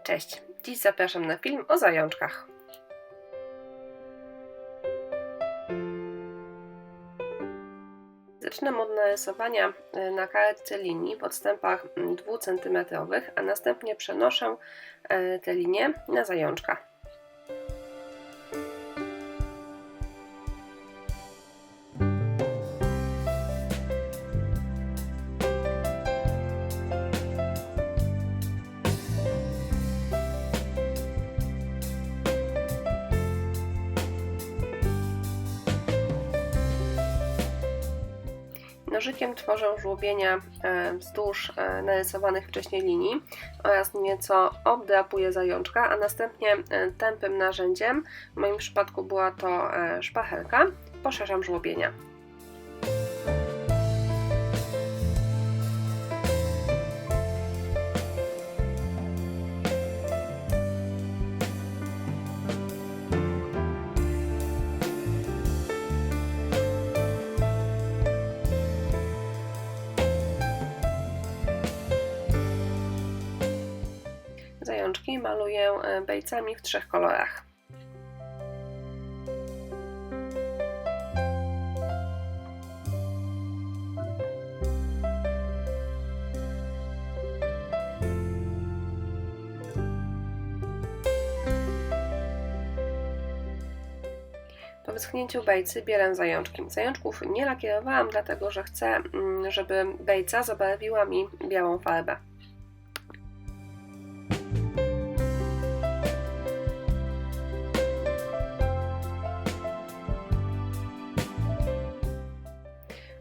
Cześć! Dziś zapraszam na film o zajączkach. Zaczynam od narysowania na kartce linii w odstępach 2 cm, a następnie przenoszę te linie na zajączka. Nożykiem tworzę żłobienia wzdłuż narysowanych wcześniej linii oraz nieco obdrapuję zajączka, a następnie tępym narzędziem, w moim przypadku była to szpachelka, poszerzam żłobienia. Zajączki maluję bejcami w 3 kolorach. Po wyschnięciu bejcy bieram zajączki. Zajączków nie lakierowałam, dlatego że chcę, żeby bejca zabarwiła mi białą farbę.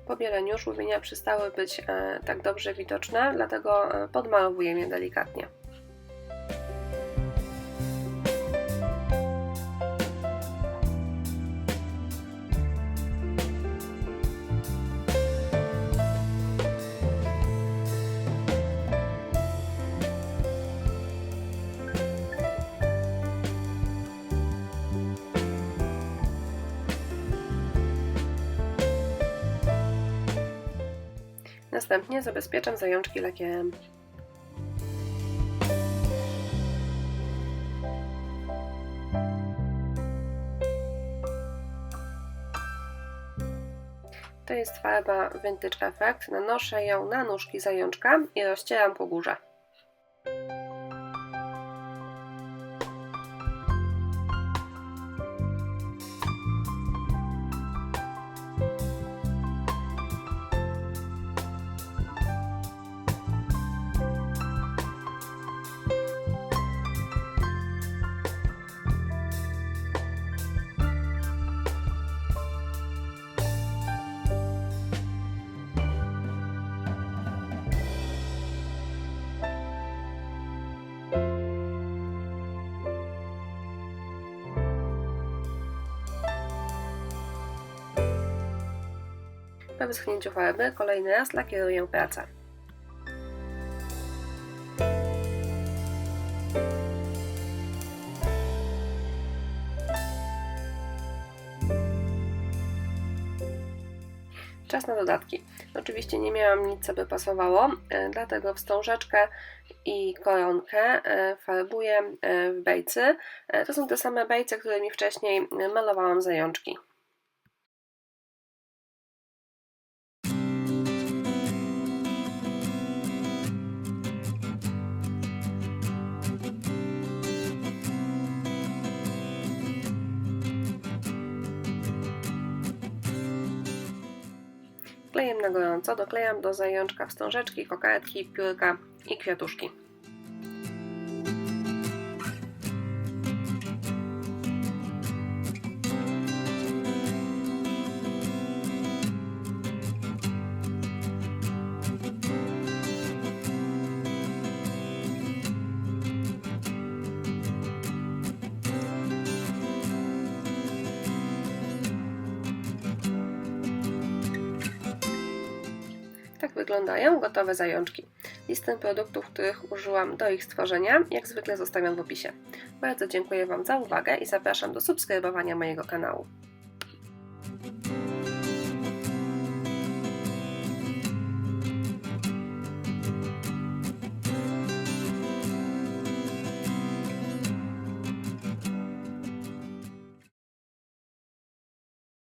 Po bieleniu żłobienia przestały być tak dobrze widoczne, dlatego podmalowuję je delikatnie. Następnie zabezpieczam zajączki lakierem. To jest farba Vintage Effect. Nanoszę ją na nóżki zajączka i rozcieram po górze. Po wyschnięciu farby kolejny raz lakieruję pracę. Czas na dodatki. Oczywiście nie miałam nic, co by pasowało, dlatego wstążeczkę i koronkę farbuję w bejcy. To są te same bejce, którymi wcześniej malowałam zajączki. Klejem na gorąco doklejam do zajączka wstążeczki, kokardki, piórka i kwiatuszki. Tak wyglądają gotowe zajączki. Listę produktów, których użyłam do ich stworzenia, jak zwykle zostawiam w opisie. Bardzo dziękuję Wam za uwagę i zapraszam do subskrybowania mojego kanału.